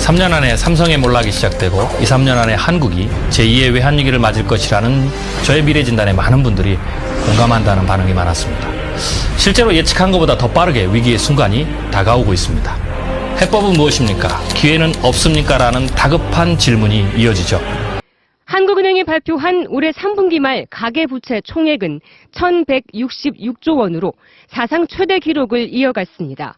3년 안에 삼성의 몰락이 시작되고 2, 3년 안에 한국이 제2의 외환위기를 맞을 것이라는 저의 미래 진단에 많은 분들이 공감한다는 반응이 많았습니다. 실제로 예측한 것보다 더 빠르게 위기의 순간이 다가오고 있습니다. 해법은 무엇입니까? 기회는 없습니까? 라는 다급한 질문이 이어지죠. 한국은행이 발표한 올해 3분기 말 가계부채 총액은 1,166조 원으로 사상 최대 기록을 이어갔습니다.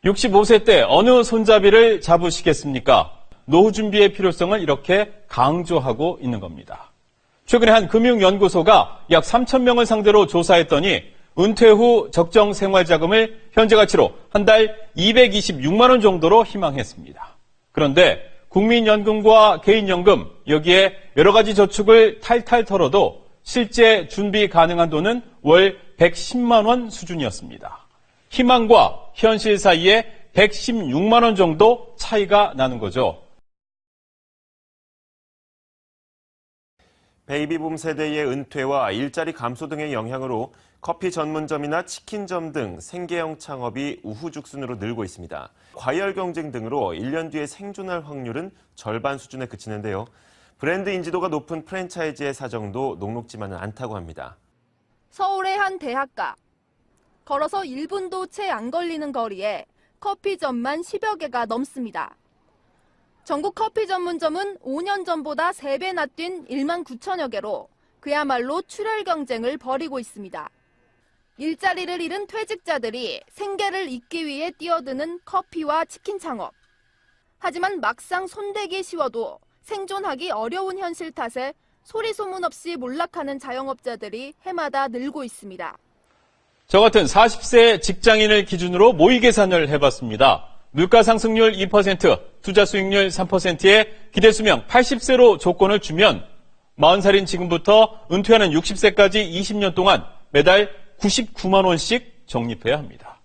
65세 때 어느 손잡이를 잡으시겠습니까? 노후 준비의 필요성을 이렇게 강조하고 있는 겁니다. 최근에 한 금융연구소가 약 3,000명을 상대로 조사했더니 은퇴 후 적정 생활자금을 현재 가치로 한 달 226만 원 정도로 희망했습니다. 그런데 국민연금과 개인연금, 여기에 여러 가지 저축을 탈탈 털어도 실제 준비 가능한 돈은 월 110만 원 수준이었습니다. 희망과 현실 사이에 116만 원 정도 차이가 나는 거죠. 베이비붐 세대의 은퇴와 일자리 감소 등의 영향으로 커피 전문점이나 치킨점 등 생계형 창업이 우후죽순으로 늘고 있습니다. 과열 경쟁 등으로 1년 뒤에 생존할 확률은 절반 수준에 그치는데요. 브랜드 인지도가 높은 프랜차이즈의 사정도 녹록지만은 않다고 합니다. 서울의 한 대학가. 걸어서 1분도 채 안 걸리는 거리에 커피점만 10여 개가 넘습니다. 전국 커피 전문점은 5년 전보다 3배나 뛴 1만 9천여 개로 그야말로 출혈 경쟁을 벌이고 있습니다. 일자리를 잃은 퇴직자들이 생계를 잇기 위해 뛰어드는 커피와 치킨 창업. 하지만 막상 손대기 쉬워도 생존하기 어려운 현실 탓에 소리 소문 없이 몰락하는 자영업자들이 해마다 늘고 있습니다. 저 같은 40세 직장인을 기준으로 모의 계산을 해봤습니다. 물가 상승률 2%, 투자 수익률 3%에 기대 수명 80세로 조건을 주면 40살인 지금부터 은퇴하는 60세까지 20년 동안 매달 99만 원씩 적립해야 합니다.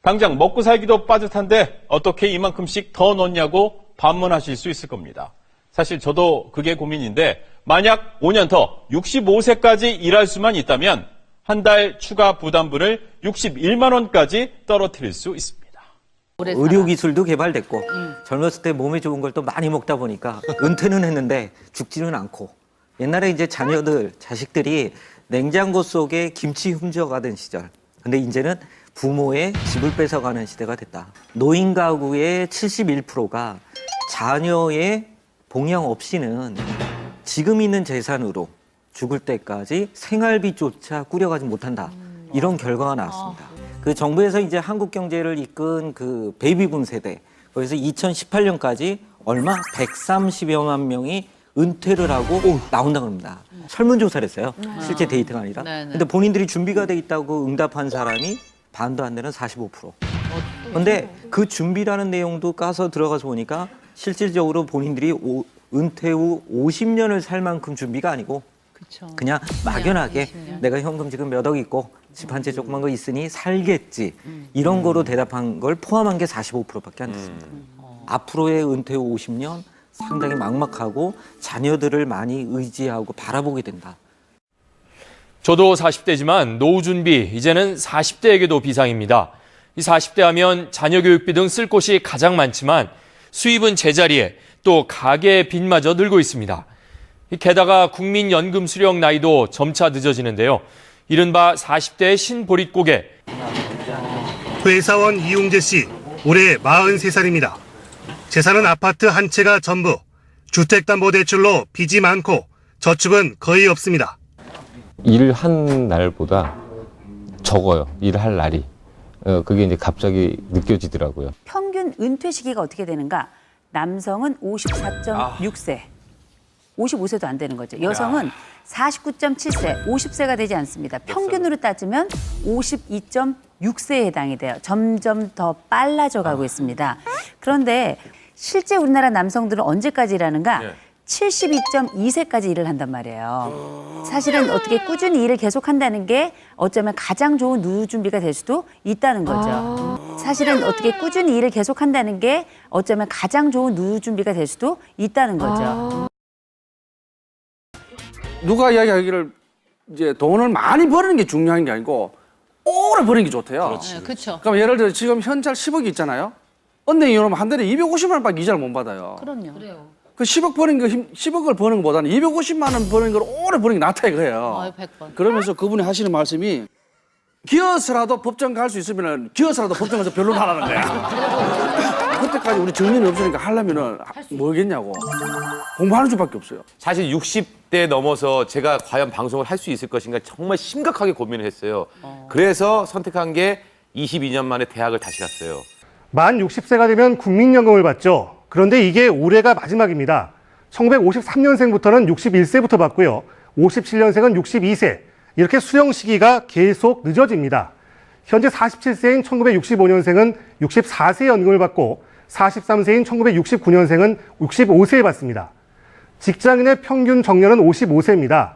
당장 먹고 살기도 빠듯한데 어떻게 이만큼씩 더 넣냐고 반문하실 수 있을 겁니다. 사실 저도 그게 고민인데 만약 5년 더 65세까지 일할 수만 있다면 한 달 추가 부담분을 61만 원까지 떨어뜨릴 수 있습니다. 의료기술도 개발됐고 젊었을 때 몸에 좋은 걸 또 많이 먹다 보니까 은퇴는 했는데 죽지는 않고 옛날에 이제 자녀들, 자식들이 냉장고 속에 김치 훔쳐가던 시절. 근데 이제는 부모의 집을 뺏어가는 시대가 됐다. 노인 가구의 71%가 자녀의 봉양 없이는 지금 있는 재산으로 죽을 때까지 생활비조차 꾸려가지 못한다. 이런 결과가 나왔습니다. 그 정부에서 이제 한국 경제를 이끈 그 베이비붐 세대, 거기서 2018년까지 얼마 130여만 명이 은퇴를 하고 나온다고 합니다. 설문조사를 했어요. 실제 데이터가 아니라. 근데 본인들이 준비가 돼 있다고 응답한 사람이 반도 안 되는 45%. 근데 그 준비라는 내용도 까서 들어가서 보니까 실질적으로 본인들이 은퇴 후 50년을 살 만큼 준비가 아니고 그냥 막연하게 내가 현금 지금 몇 억 있고 집 한 채 조그만 거 있으니 살겠지. 이런 거로 대답한 걸 포함한 게 45%밖에 안 됐습니다. 앞으로의 은퇴 후 50년 상당히 막막하고 자녀들을 많이 의지하고 바라보게 된다. 저도 40대지만 노후 준비 이제는 40대에게도 비상입니다. 이 40대 하면 자녀 교육비 등 쓸 곳이 가장 많지만 수입은 제자리에 또 가계의 빚마저 늘고 있습니다. 게다가 국민연금 수령 나이도 점차 늦어지는데요. 이른바 40대의 신보릿고개. 회사원 이용재 씨, 올해 43살입니다. 재산은 아파트 한 채가 전부, 주택담보대출로 빚이 많고 저축은 거의 없습니다. 일한 날보다 적어요. 일할 날이. 그게 이제 갑자기 느껴지더라고요. 평균 은퇴 시기가 어떻게 되는가? 남성은 54.6세, 55세도 안 되는 거죠. 여성은 49.7세, 50세가 되지 않습니다. 평균으로 따지면 52.6세에 해당이 돼요. 점점 더 빨라져 가고 있습니다. 그런데 실제 우리나라 남성들은 언제까지 일하는가? 72.2세까지 일을 한단 말이에요. 사실은 어떻게 꾸준히 일을 계속한다는 게 어쩌면 가장 좋은 노후 준비가 될 수도 있다는 거죠. 사실은 어떻게 꾸준히 일을 계속한다는 게 어쩌면 가장 좋은 노후 준비가 될 수도 있다는 거죠. 누가 이야기하기를 이제 돈을 많이 버는 게 중요한 게 아니고 오래 버는 게 좋대요. 그렇죠. 그럼 예를 들어 지금 현찰 10억이 있잖아요. 언행 이혼하면 한 달에 250만 원밖에 이자를 못 받아요. 그럼요. 그 10억 버는 거 10억을 버는 것보다는 250만 원 버는 걸 오래 버는 게 낫다 이거예요. 100번. 그러면서 그분이 하시는 말씀이 기어서라도 법정 갈 수 있으면 기어서라도 법정에서 변론하라는 거야. 그때까지 우리 정리는 없으니까 하려면은 뭐겠냐고. 공부하는 수밖에 없어요. 사실 60대 넘어서 제가 과연 방송을 할 수 있을 것인가 정말 심각하게 고민을 했어요. 그래서 선택한 게 22년 만에 대학을 다시 갔어요. 만 60세가 되면 국민연금을 받죠. 그런데 이게 올해가 마지막입니다. 1953년생부터는 61세부터 받고요. 57년생은 62세. 이렇게 수령 시기가 계속 늦어집니다. 현재 47세인 1965년생은 64세 연금을 받고 43세인 1969년생은 65세에 받습니다. 직장인의 평균 정년은 55세입니다.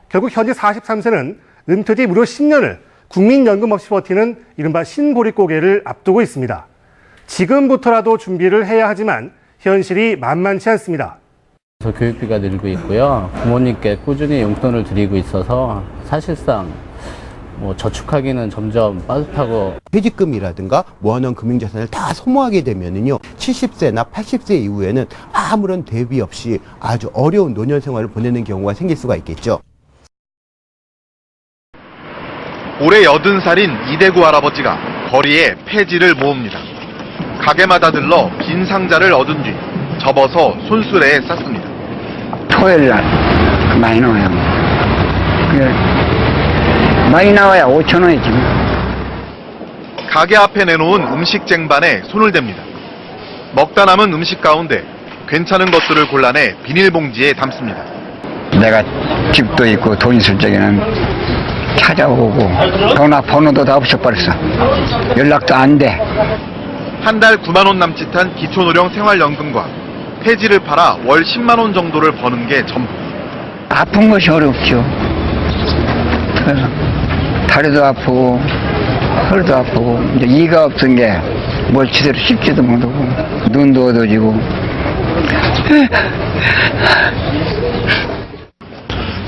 결국 현재 43세는 은퇴 뒤 무려 10년을 국민연금 없이 버티는 이른바 신보릿고개를 앞두고 있습니다. 지금부터라도 준비를 해야 하지만 현실이 만만치 않습니다. 교육비가 늘고 있고요. 부모님께 꾸준히 용돈을 드리고 있어서 사실상 저축하기는 점점 빠듯하고 퇴직금이라든가 모아놓은 금융자산을 다 소모하게 되면은요 70세나 80세 이후에는 아무런 대비 없이 아주 어려운 노년 생활을 보내는 경우가 생길 수가 있겠죠. 올해 80살인 이대구 할아버지가 거리에 폐지를 모읍니다. 가게마다 들러 빈 상자를 얻은 뒤 접어서 손수레에 쌌습니다. 토요일날 많이 나와요. 많이 나와야 5,000원이 지금. 가게 앞에 내놓은 음식 쟁반에 손을 댑니다. 먹다 남은 음식 가운데 괜찮은 것들을 골라내 비닐봉지에 담습니다. 내가 집도 있고 돈 있을 적에는 찾아오고 번호도 다 없어버렸어. 연락도 안 돼. 한 달 9만 원 남짓한 기초노령 생활연금과 폐지를 팔아 월 10만 원 정도를 버는 게 전부. 아픈 것이 어렵죠. 다리도 아프고 허리도 아프고 이제 이가 없은 게 뭘 제대로 씹지도 못하고 눈도 어두워지고.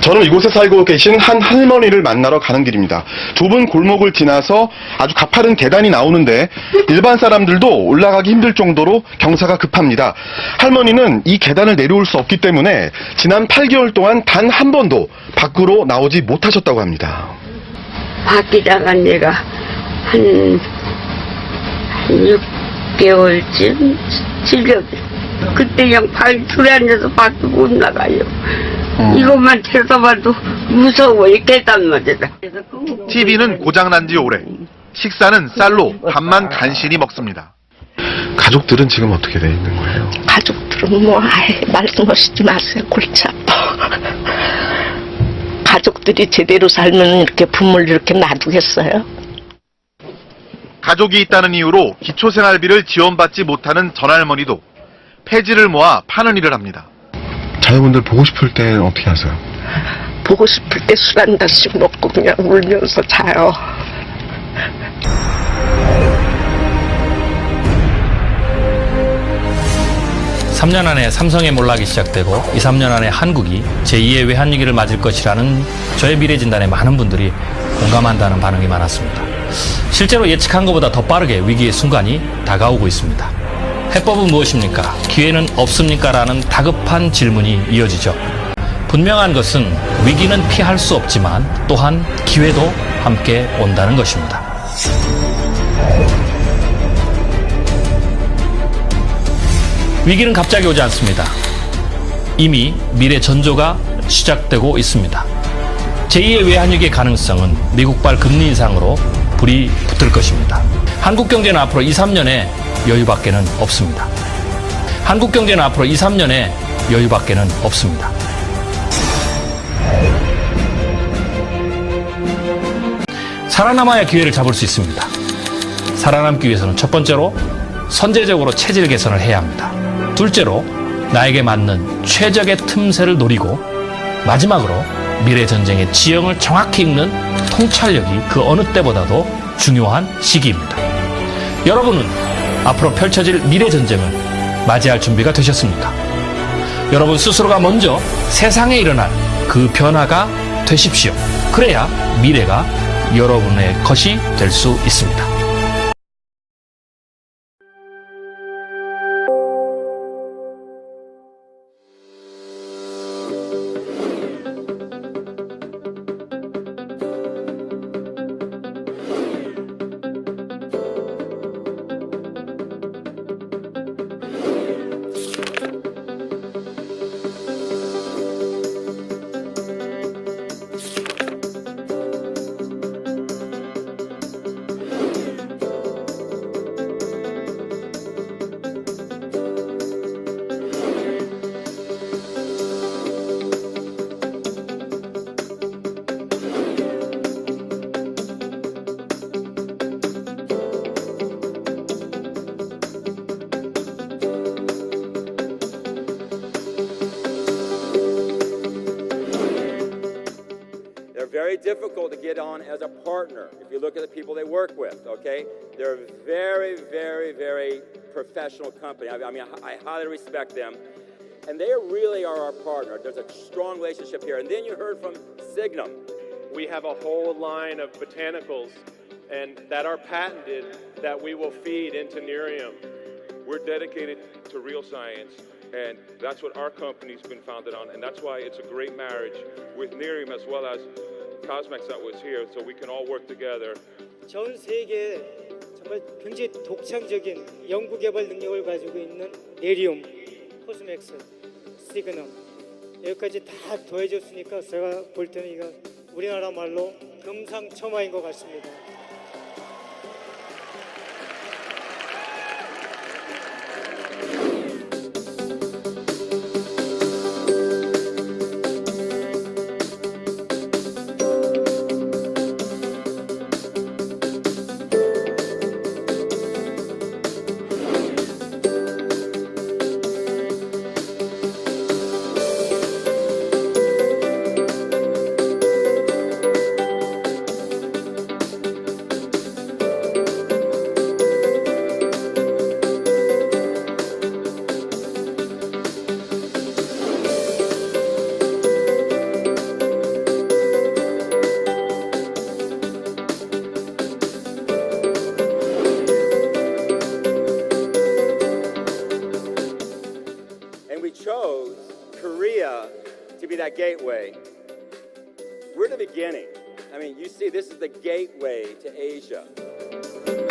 저는 이곳에 살고 계신 한 할머니를 만나러 가는 길입니다. 좁은 골목을 지나서 아주 가파른 계단이 나오는데 일반 사람들도 올라가기 힘들 정도로 경사가 급합니다. 할머니는 이 계단을 내려올 수 없기 때문에 지난 8개월 동안 단 한 번도 밖으로 나오지 못하셨다고 합니다. 밖에 나간 지가 한 6개월쯤, 7개월. 그때 그냥 방에 들어앉아서 밖에 못 나가요. 이것만 들어봐도 무서워, 이 계단마저다. TV는 고장난 지 오래. 식사는 쌀로 밥만 간신히 먹습니다. 가족들은 지금 어떻게 돼 있는 거예요? 가족들은 말씀하시지 마세요. 골치 아파. 가족들이 제대로 살면 이렇게 부모를 이렇게 놔두겠어요? 가족이 있다는 이유로 기초생활비를 지원받지 못하는 전할머니도 폐지를 모아 파는 일을 합니다. 자녀분들 보고 싶을 땐 어떻게 하세요? 보고 싶을 때 술 한 잔씩 먹고 그냥 울면서 자요. (3년) 안에 삼성의 몰락이 시작되고 2, 3년 안에 한국이 제2의 외환위기를 맞을 것이라는 저의 미래진단에 많은 분들이 공감한다는 반응이 많았습니다. 실제로 예측한 것보다 더 빠르게 위기의 순간이 다가오고 있습니다. 해법은 무엇입니까? 기회는 없습니까? 라는 다급한 질문이 이어지죠. 분명한 것은 위기는 피할 수 없지만 또한 기회도 함께 온다는 것입니다. 위기는 갑자기 오지 않습니다. 이미 미래 전조가 시작되고 있습니다. 제2의 외환위기의 가능성은 미국발 금리 인상으로 불이 붙을 것입니다. 한국 경제는 앞으로 2, 3년의 여유밖에는 없습니다. 한국 경제는 앞으로 2, 3년의 여유밖에는 없습니다. 살아남아야 기회를 잡을 수 있습니다. 살아남기 위해서는 첫 번째로 선제적으로 체질 개선을 해야 합니다. 둘째로 나에게 맞는 최적의 틈새를 노리고 마지막으로 미래 전쟁의 지형을 정확히 읽는 통찰력이 그 어느 때보다도 중요한 시기입니다. 여러분은 앞으로 펼쳐질 미래 전쟁을 맞이할 준비가 되셨습니까? 여러분 스스로가 먼저 세상에 일어날 그 변화가 되십시오. 그래야 미래가 여러분의 것이 될 수 있습니다. very difficult to get on as a partner. If you look at the people they work with, okay, they're a very, very, very professional company. I mean, I highly respect them, and they really are our partner. There's a strong relationship here. And then you heard from Signum. We have a whole line of botanicals and that are patented that we will feed into Nerium. We're dedicated to real science, and that's what our company's been founded on, and that's why it's a great marriage with Nerium as well as Cosmex that was here, so we can all work together. 전 세계에 정말 굉장히 독창적인 연구개발 능력을 가지고 있는 네리움, 코스맥스, 시그넘 여기까지 다 더해졌으니까 제가 볼 때는 이거 우리나라 말로 금상첨화인 것 같습니다. chose Korea to be that gateway. We're the beginning. I mean, you see, this is the gateway to Asia.